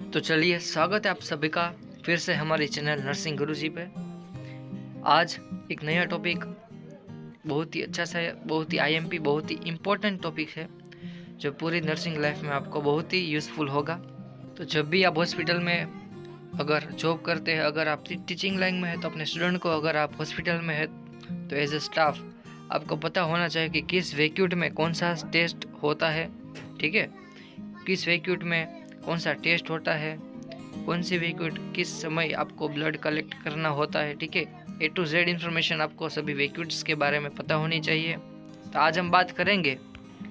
तो चलिए, स्वागत है आप सभी का फिर से हमारे चैनल नर्सिंग गुरुजी पे। आज एक नया टॉपिक, बहुत ही अच्छा सा, बहुत ही आईएमपी, बहुत ही इम्पोर्टेंट टॉपिक है जो पूरी नर्सिंग लाइफ में आपको बहुत ही यूज़फुल होगा। तो जब भी आप हॉस्पिटल में अगर जॉब करते हैं, अगर आप टीचिंग लाइन में है तो अपने स्टूडेंट को, अगर आप हॉस्पिटल में है तो एज ए स्टाफ आपको पता होना चाहिए कि किस वैक्यूट में कौन सा टेस्ट होता है। ठीक है, किस वैक्यूट में कौन सा टेस्ट होता है, कौन सी वैक्यूट किस समय आपको ब्लड कलेक्ट करना होता है। ठीक है, ए टू जेड इन्फॉर्मेशन आपको सभी वैक्यूट्स के बारे में पता होनी चाहिए। तो आज हम बात करेंगे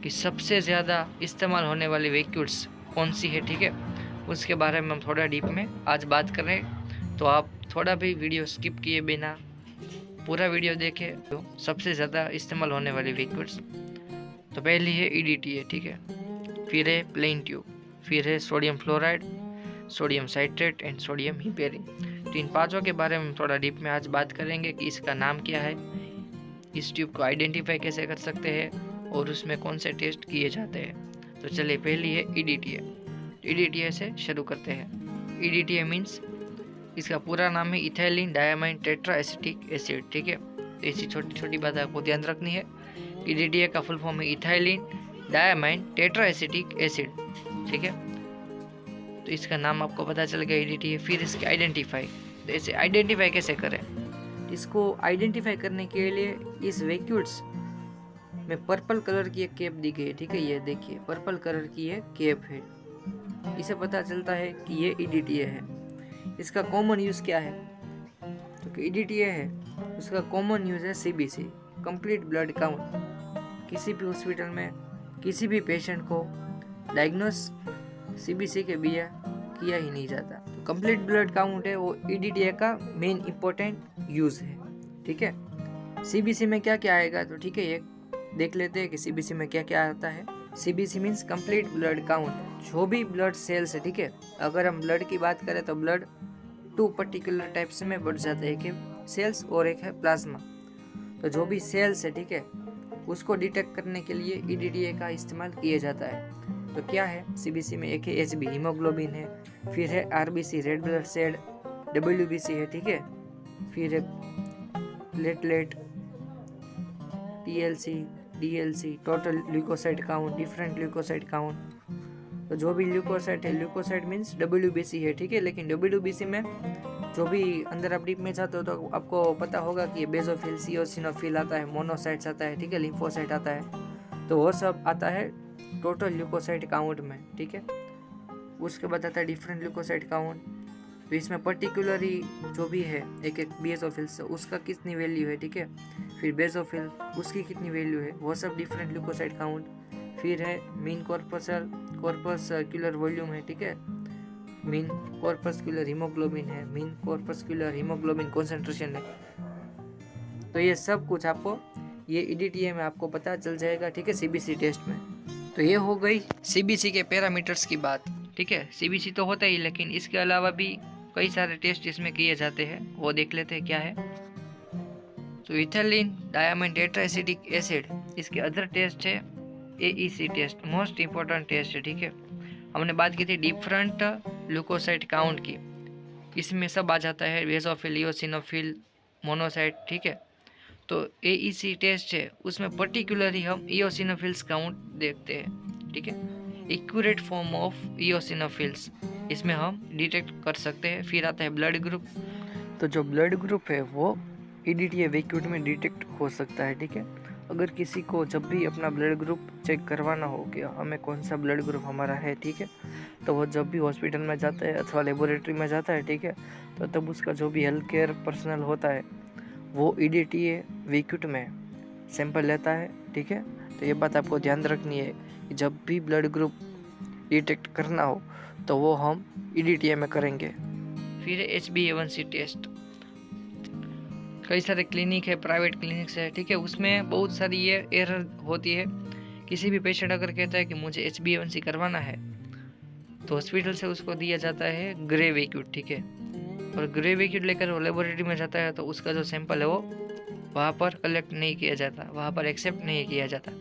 कि सबसे ज़्यादा इस्तेमाल होने वाली वैक्यूट्स कौन सी है। ठीक है, उसके बारे में हम थोड़ा डीप में आज बात करें। तो आप थोड़ा भी वीडियो स्किप किए बिना पूरा वीडियो देखें। तो सबसे ज़्यादा इस्तेमाल होने वाली वैक्यूट्स, तो पहली है EDTA। ठीक है, फिर है प्लेन ट्यूब, फिर है sodium fluoride, sodium citrate and sodium heparin. तो इन पांचों के बारे में थोड़ा डीप में आज बात करेंगे कि इसका नाम क्या है, इस ट्यूब को आइडेंटिफाई कैसे कर सकते हैं और उसमें कौन से टेस्ट किए जाते हैं। तो चलिए, पहली है EDTA। EDTA से शुरू करते हैं। EDTA मीन्स, इसका पूरा नाम है ethylene diamine tetra acetic acid. ठीक है, ऐसी छोटी छोटी बात आपको ध्यान रखनी है। EDTA का फुल फॉर्म है ethylene diamine tetra acetic acid. ठीक है, तो इसका नाम आपको पता चल गया EDTA। फिर इसके आइडेंटिफाई, तो इसे आइडेंटिफाई कैसे करें। इसको आइडेंटिफाई करने के लिए इस वैक्यूट्स में पर्पल कलर की एक कैप दी गई है। ठीक है, ये देखिए पर्पल कलर की ये कैप है, इसे पता चलता है कि ये EDTA है। इसका कॉमन यूज़ क्या है, तो EDTA है उसका कॉमन यूज़ है CBC, कंप्लीट ब्लड काउंट। किसी भी हॉस्पिटल में किसी भी पेशेंट को डायग्नोस CBC के बिना किया ही नहीं जाता। तो कंप्लीट ब्लड काउंट है वो EDTA का मेन इंपॉर्टेंट यूज़ है। ठीक है, CBC में क्या क्या आएगा, तो ठीक है ये देख लेते हैं कि CBC में क्या क्या आता है। CBC means complete blood count, जो भी ब्लड सेल्स है। ठीक है, अगर हम ब्लड की बात करें तो ब्लड 2 पर्टिकुलर टाइप्स में बढ़ जाते हैं, एक है सेल्स और एक है प्लाज्मा। तो जो भी सेल्स है, ठीक है, उसको डिटेक्ट करने के लिए EDTA का इस्तेमाल किया जाता है। तो क्या है CBC में, एक है HB हीमोग्लोबिन है, फिर है RBC red blood cell, WBC है। ठीक है, फिर है platelet, TLC, DLC, total leucocyte count, different leucocyte count. तो जो भी ल्यूकोसाइट है, ल्यूकोसाइट मीन्स WBC है। ठीक है, लेकिन WBC में जो भी अंदर आप डीप में जाते हो तो आपको पता होगा कि ये बेजोफिल, सियोसिनोफिल आता है, मोनोसाइट्स आता है, ठीक है, लिम्फोसाइट आता है। तो वो सब आता है टोटल ल्यूकोसाइट काउंट में। ठीक है, उसके बाद आता है डिफरेंट ल्यूकोसाइट काउंट। तो इसमें पर्टिकुलरली जो भी है, एक एक बेजोफिल उसका कितनी वैल्यू है, ठीक है, फिर बेजोफिल उसकी कितनी वैल्यू है, वो सब डिफरेंट ल्यूकोसाइट काउंट। फिर है मीन कॉर्पस्कुलर वॉल्यूम है। ठीक है, मीन कॉर्पस्कुलर हीमोग्लोबिन है, मीन कॉर्पस्कुलर हीमोग्लोबिन कॉन्सेंट्रेशन है। तो ये सब कुछ आपको ये EDTA में आपको पता चल जाएगा। ठीक है, CBC टेस्ट में। तो ये हो गई CBC के पैरामीटर्स की बात। ठीक है, CBC तो होता ही, लेकिन इसके अलावा भी कई सारे टेस्ट इसमें किए जाते हैं, वो देख लेते हैं क्या है। तो ethylene diamine tetra acetic acid, इसके अदर टेस्ट है AEC test, most important test है। ठीक है, हमने बात की थी डिफरेंट ल्यूकोसाइट काउंट की, इसमें सब आ जाता है, बेसोफिल, इओसिनोफिल, मोनोसाइट। ठीक है, तो AEC टेस्ट है उसमें पर्टिकुलरली हम इओसिनोफिल्स काउंट देखते हैं। ठीक है, एक्यूरेट फॉर्म ऑफ इओसिनोफिल्स इसमें हम डिटेक्ट कर सकते हैं। फिर आता है ब्लड ग्रुप। तो जो ब्लड ग्रुप है वो EDTA वैक्यूट में डिटेक्ट हो सकता है। ठीक है, अगर किसी को जब भी अपना ब्लड ग्रुप चेक करवाना हो कि हमें कौन सा ब्लड ग्रुप हमारा है, ठीक है, तो वो जब भी हॉस्पिटल में जाता है अथवा लेबोरेटरी में जाता है, ठीक है, तो तब उसका जो भी हेल्थ केयर पर्सनल होता है वो EDTA वैक्यूट में सैंपल लेता है। ठीक है, तो ये बात आपको ध्यान रखनी है कि जब भी ब्लड ग्रुप डिटेक्ट करना हो तो वो हम EDTA में करेंगे। फिर HbA1c टेस्ट, कई सारे क्लिनिक है, प्राइवेट क्लिनिक्स है। ठीक है, उसमें बहुत सारी ये एरर होती है। किसी भी पेशेंट अगर कहता है कि मुझे HbA1c करवाना है तो हॉस्पिटल से उसको दिया जाता है ग्रे वैक्यूट। ठीक है, और ग्रे वैक्यूट लेकर वो लेबोरेटरी में जाता है तो उसका जो सैंपल है वो वहाँ पर कलेक्ट नहीं किया जाता, वहाँ पर एक्सेप्ट नहीं किया जाता,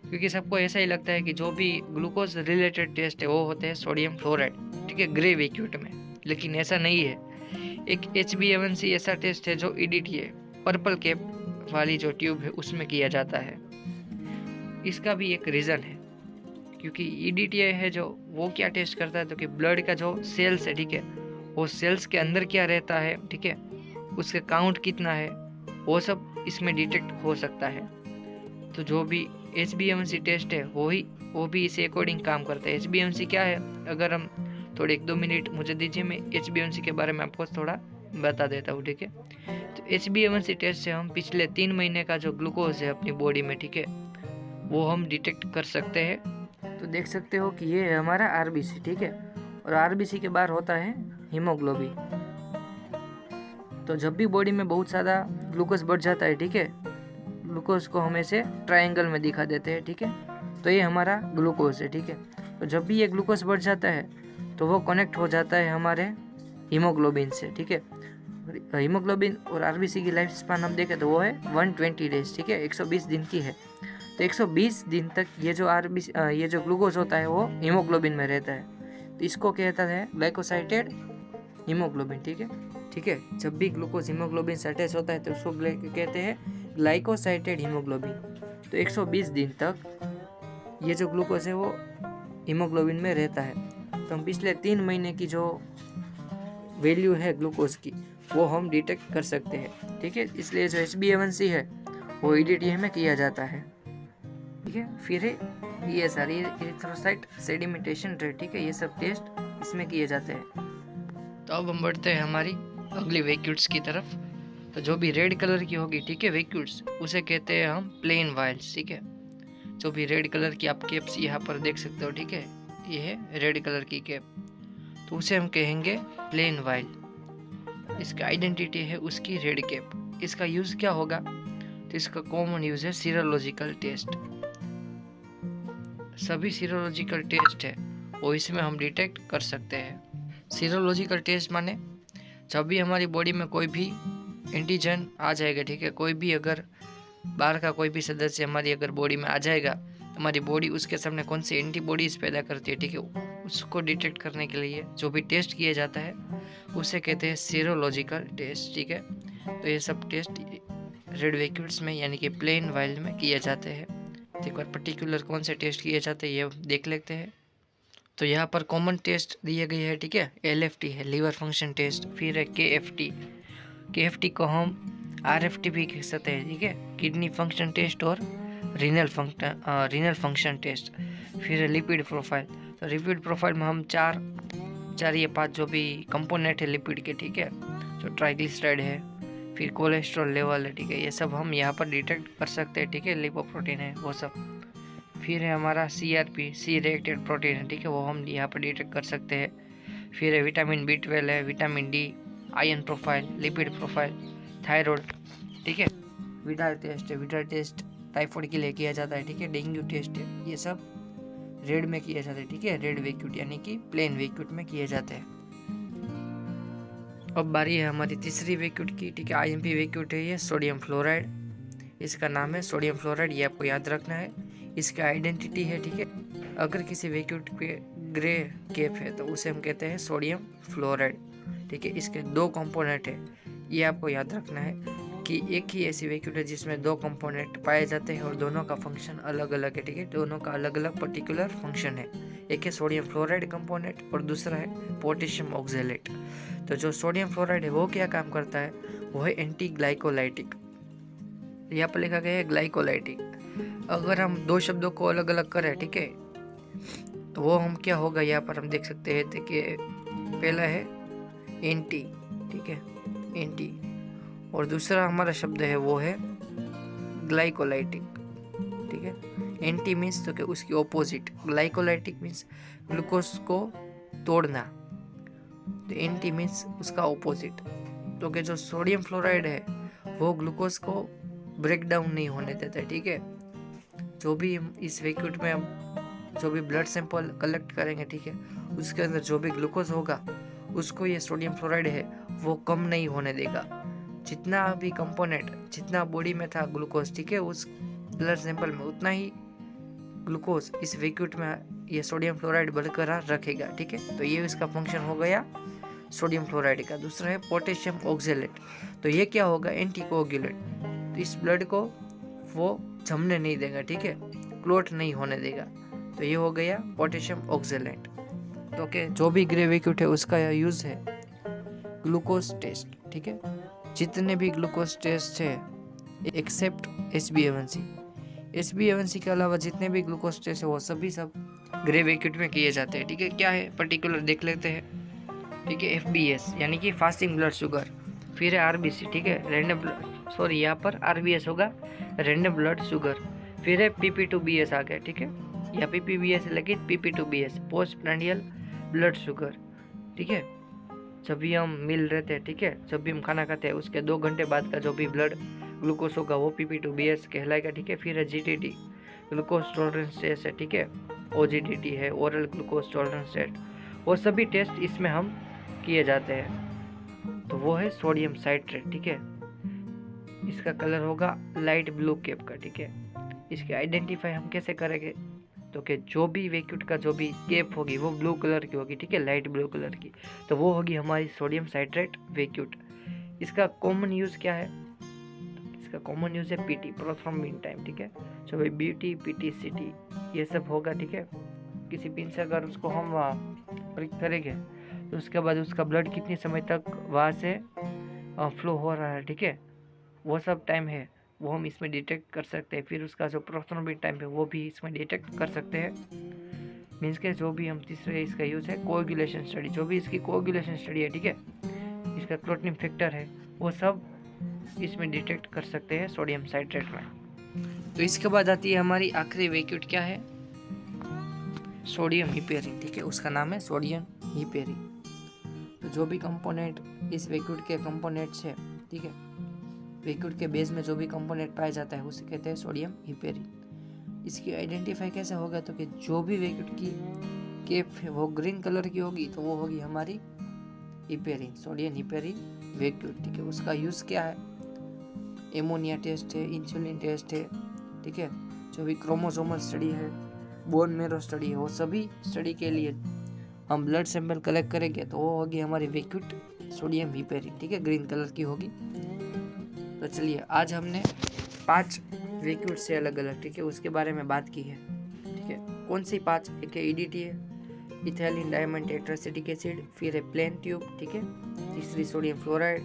क्योंकि सबको ऐसा ही लगता है कि जो भी ग्लूकोज रिलेटेड टेस्ट है वो होते हैं सोडियम फ्लोराइड। ठीक है, ग्रे वैक्यूट में, लेकिन ऐसा नहीं है। एक HbA1c ऐसा टेस्ट है जो EDTA पर्पल कैप वाली जो ट्यूब है उसमें किया जाता है। इसका भी एक रीज़न है, क्योंकि EDTA है जो वो क्या टेस्ट करता है, तो कि ब्लड का जो सेल्स है, ठीक है, वो सेल्स के अंदर क्या रहता है, ठीक है, उसके काउंट कितना है, वो सब इसमें डिटेक्ट हो सकता है। तो जो भी HbA1c टेस्ट है वो भी इसे अकॉर्डिंग काम करता है। HbA1c क्या है, अगर हम थोड़े 1-2 मिनट मुझे दीजिए, मैं HbA1c के बारे में आपको थोड़ा बता देता हूँ, ठीक है। तो HbA1c टेस्ट से हम पिछले 3 महीने का जो ग्लूकोज है अपनी बॉडी में, ठीक है, वो हम डिटेक्ट कर सकते हैं। तो देख सकते हो कि ये है हमारा RBC, ठीक है, और RBC के बाहर होता है हीमोग्लोबिन। तो जब भी बॉडी में बहुत ज़्यादा ग्लूकोज बढ़ जाता है, ठीक है, ग्लूकोज को हम ऐसे ट्रायंगल में दिखा देते हैं, ठीक है, तो ये हमारा ग्लूकोज है, ठीक है। तो जब भी ये ग्लूकोज बढ़ जाता है तो वो कनेक्ट हो जाता है हमारे हीमोग्लोबिन से, ठीक है। हीमोग्लोबिन और RBC की लाइफ स्पान हम देखें तो वो है 120 डेज, ठीक है, 120 दिन की है। तो 120 दिन तक ये जो ग्लूकोज होता है वो हीमोग्लोबिन में रहता है। तो इसको कहता है ग्लाइकोसाइटेड हीमोग्लोबिन, ठीक है, ठीक है। जब भी ग्लूकोज हीमोग्लोबिन से अटैच होता है तो उसको कहते हैं ग्लाइकोसाइटेड हीमोग्लोबिन। तो 120 दिन तक ये जो ग्लूकोज है वो हीमोग्लोबिन में रहता है। तो हम पिछले 3 महीने की जो वैल्यू है ग्लूकोज की वो हम डिटेक्ट कर सकते हैं, ठीक है। इसलिए जो HbA1c है वो EDTA में किया जाता है, ठीक है। फिर है ESR, एरिथ्रोसाइट सेडिमेंटेशन रेट, ठीक है, ये सब टेस्ट इसमें किए जाते हैं। तो अब हम बढ़ते हैं हमारी अगली वैक्यूट्स की तरफ। तो जो भी रेड कलर की होगी, ठीक है, वैक्यूट्स, उसे कहते हैं हम प्लेन वाइल्स, ठीक है। जो भी रेड कलर की आप कैप्स यहाँ पर देख सकते हो, ठीक है, ये है रेड कलर की कैप, तो उसे हम कहेंगे प्लेन वाइल। इसका आइडेंटिटी है उसकी रेड कैप। इसका यूज़ क्या होगा, तो इसका कॉमन यूज़ है सीरोलॉजिकल टेस्ट। सभी सीरोलॉजिकल टेस्ट है वो इसमें हम डिटेक्ट कर सकते हैं। सीरोलॉजिकल टेस्ट माने जब भी हमारी बॉडी में कोई भी एंटीजन आ जाएगा, ठीक है, कोई भी अगर बाहर का कोई भी सदस्य हमारी अगर बॉडी में आ जाएगा, हमारी बॉडी उसके सामने कौन सी एंटीबॉडीज पैदा करती है, ठीक है, उसको डिटेक्ट करने के लिए जो भी टेस्ट किया जाता है उसे कहते हैं सीरोलॉजिकल टेस्ट, ठीक है। तो ये सब टेस्ट रेड वैक्यूट्स में यानी कि प्लेन वाइल्ड में किए जाते हैं। तो एक बार पर्टिकुलर कौन से टेस्ट किए जाते हैं ये देख लेते हैं। तो यहाँ पर कॉमन टेस्ट दिए गए हैं, ठीक है। LFT है लिवर फंक्शन टेस्ट, फिर है KFT को हम RFT भी कह सकते हैं, ठीक है, किडनी फंक्शन टेस्ट और रीनल फंक्शन टेस्ट। फिर है लिपिड प्रोफाइल। तो लिपिड प्रोफाइल में हम चार या 5 जो भी कंपोनेंट है लिपिड के, ठीक है, जो ट्राइग्लिसराइड है, फिर कोलेस्ट्रॉल लेवल है, ठीक है, ये सब हम यहाँ पर डिटेक्ट कर सकते हैं, ठीक है, लिपोप्रोटीन है वो सब। फिर है हमारा CRP, सी रिएक्टेड प्रोटीन है, ठीक है, वो हम यहाँ पर डिटेक्ट कर सकते हैं। फिर है विटामिन B12 है, vitamin D, iron profile, lipid profile, thyroid, ठीक है, विडाल टेस्ट है, विडाल टेस्ट टाइफाइड के लिए किया जाता है, ठीक है, डेंगू टेस्ट है, ये सब रेड में किया जाता है, ठीक है, रेड वैक्यूट यानी कि प्लेन वैक्यूट में किए जाते हैं। अब बारी है हमारी तीसरी वैक्यूट की, ठीक है, IMP वैक्यूट है, ये सोडियम फ्लोराइड, इसका नाम है सोडियम फ्लोराइड, ये आपको याद रखना है। इसका आइडेंटिटी है, ठीक है, अगर किसी वैक्यूट पे ग्रे कैप है तो उसे हम कहते हैं सोडियम फ्लोराइड, ठीक है। इसके 2 कंपोनेंट है, ये आपको याद रखना है कि एक ही ऐसी वैक्यूट है जिसमें 2 कंपोनेंट पाए जाते हैं और दोनों का फंक्शन अलग अलग है, ठीक है, दोनों का अलग अलग पर्टिकुलर फंक्शन है। एक है सोडियम फ्लोराइड कंपोनेंट और दूसरा है पोटेशियम ऑक्जेलेट। तो जो सोडियम फ्लोराइड है वो क्या काम करता है, वो है एंटी ग्लाइकोलाइटिक, यहाँ पर लिखा गया है ग्लाइकोलाइटिक। अगर हम 2 शब्दों को अलग अलग करें, ठीक है, तो वो हम क्या होगा, यहाँ पर हम देख सकते हैं कि पहला है एंटी, ठीक है, एंटी, और दूसरा हमारा शब्द है वो है ग्लाइकोलाइटिक, ठीक है। एंटी मीन्स तो कि उसकी ऑपोजिट, ग्लाइकोलाइटिक मीन्स ग्लूकोज को तोड़ना, तो एंटी मीन्स उसका ऑपोजिट। तो कि जो सोडियम फ्लोराइड है वो ग्लूकोज को ब्रेक डाउन नहीं होने देता है, ठीक है। जो भी इस वैक्यूट में हम जो भी ब्लड सैंपल कलेक्ट करेंगे, ठीक है, उसके अंदर जो भी ग्लूकोज होगा उसको ये सोडियम फ्लोराइड है वो कम नहीं होने देगा। जितना भी कंपोनेंट जितना बॉडी में था ग्लूकोज, ठीक है, उस ब्लड सैंपल में उतना ही ग्लूकोज इस वैक्यूट में ये सोडियम फ्लोराइड बरकरार रखेगा। ठीक है, तो ये इसका फंक्शन हो गया सोडियम फ्लोराइड का। दूसरा है पोटेशियम ऑक्जेलेट, तो ये क्या होगा, एंटीकोगुलेंट, तो इस ब्लड को वो जमने नहीं देगा। ठीक है, क्लोट नहीं होने देगा, तो ये हो गया पोटेशियम ऑक्जेलेंट। तो के जो भी ग्रे वैक्यूट है उसका यूज है ग्लूकोज टेस्ट। ठीक है, जितने भी ग्लूकोज टेस्ट है एक्सेप्ट HbA1c, HbA1c के अलावा जितने भी ग्लूकोज टेस्ट है वो सभी सब ग्रे वैक्यूट में किए जाते हैं। ठीक है, क्या है पर्टिकुलर देख लेते हैं। ठीक है, FBS यानी कि फास्टिंग ब्लड शुगर, फिर है RBC। ठीक है, रैंडम ब्लड, सॉरी यहाँ पर RBS होगा रैंडम ब्लड शुगर, फिर है PP2BS आ गया। ठीक है, या PPBS लेकिन PP2BS post prandial blood sugar. ठीक है, जब भी हम मिल रहते हैं, ठीक है, जब भी हम खाना खाते हैं उसके 2 घंटे बाद का जो भी ब्लड ग्लूकोज होगा वो PP2BS कहलाएगा। ठीक है, फिर है GTT ग्लूकोज टॉलरेंस टेस्ट है। ठीक है, OGTT है ओरल ग्लूकोज टॉलरेंस टेस्ट, वो सभी टेस्ट इसमें हम किए जाते हैं। तो वो है सोडियम साइट्रेट। ठीक है, इसका कलर होगा लाइट ब्लू कैप का। ठीक है, इसके आइडेंटिफाई हम कैसे करेंगे, तो कि जो भी वैक्यूट का जो भी कैप होगी वो ब्लू कलर की होगी। ठीक है, लाइट ब्लू कलर की, तो वो होगी हमारी सोडियम साइट्रेट वैक्यूट। इसका कॉमन यूज़ क्या है, इसका कॉमन यूज़ है PT प्रोथ्रोम्बिन टाइम। ठीक है, जो भाई BT PT CT ये सब होगा। ठीक है, किसी पिन से अगर उसको हम प्रिक करेंगे तो उसके बाद उसका ब्लड कितने समय तक वहाँ से फ्लो हो रहा है, ठीक है, वो सब टाइम है वो हम इसमें डिटेक्ट कर सकते हैं। फिर उसका जो प्रोथ्रोम्बिन टाइम है वो भी इसमें डिटेक्ट कर सकते हैं। मीन्स के जो भी हम तीसरे इसका यूज़ है कोएगुलेशन स्टडी, जो भी इसकी कोएगुलेशन स्टडी है, ठीक है, इसका क्लोटिंग फैक्टर है, वो सब इसमें डिटेक्ट कर सकते हैं सोडियम साइट्रेट में। तो इसके बाद आती है हमारी आखिरी वैक्यूट, क्या है, सोडियम हिपेरिन। ठीक है, उसका नाम है सोडियम हिपेरिन। तो जो भी कंपोनेंट इस वैक्यूट के कंपोनेंट्स है, ठीक है, वैक्यूट के बेस में जो भी कंपोनेंट पाया जाता है उसे कहते हैं सोडियम हिपेरिन। इसकी आइडेंटिफाई कैसे होगा, तो कि जो भी वैक्यूट की कैप है वो ग्रीन कलर की होगी तो वो होगी हमारी हिपेरिन, सोडियम हिपेरिन वैक्यूट। ठीक है, उसका यूज़ क्या है, एमोनिया टेस्ट है, इंसुलिन टेस्ट है। ठीक है, जो भी क्रोमोसोमल स्टडी है, बोन मेरो स्टडी है, वो सभी स्टडी के लिए हम ब्लड सैंपल कलेक्ट करेंगे तो वो होगी हमारी वैक्यूट सोडियम हिपेरिन। ठीक है, ग्रीन कलर की होगी। तो चलिए आज हमने 5 वैक्यूट से अलग अलग, ठीक है, उसके बारे में बात की है। ठीक है, कौन सी 5, एक है EDT है, इथाइलिन डायमंड टेट्राएसिटिक एसिड, फिर है प्लेन ट्यूब। ठीक है, तीसरी सोडियम फ्लोराइड,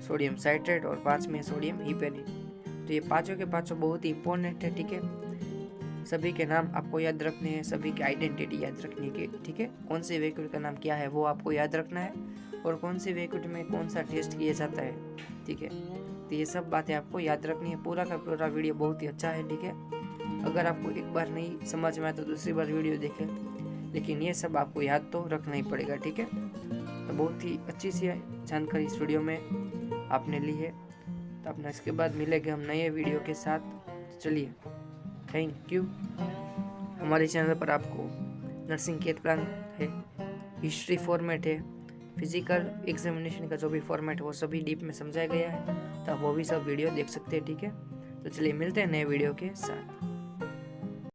सोडियम साइट्रेट और 5 में सोडियम हिपेरिन। तो ये पांचों के पांचों बहुत ही इंपॉर्टेंट है। ठीक है, सभी के नाम आपको याद रखने हैं, सभी की आइडेंटिटी याद रखनी है। ठीक है, कौन से वैक्यूट का नाम क्या है वो आपको याद रखना है, और कौन से वैक्यूट में कौन सा टेस्ट किया जाता है। ठीक है, तो ये सब बातें आपको याद रखनी है। पूरा का पूरा वीडियो बहुत ही अच्छा है। ठीक है, अगर आपको एक बार नहीं समझ में आए तो दूसरी बार वीडियो देखें, लेकिन ये सब आपको याद तो रखना ही पड़ेगा। ठीक है, तो बहुत ही अच्छी सी जानकारी इस वीडियो में आपने ली है। तो अपना इसके बाद मिलेंगे हम नए वीडियो के साथ। चलिए, थैंक यू। हमारे चैनल पर आपको नर्सिंग केयर प्लान है, हिस्ट्री फॉर्मेट है, फिजिकल एग्जामिनेशन का जो भी फॉर्मेट है वो सभी डीप में समझाया गया है, तो आप वो भी सब वीडियो देख सकते हैं। ठीक है, तो चलिए मिलते हैं नए वीडियो के साथ।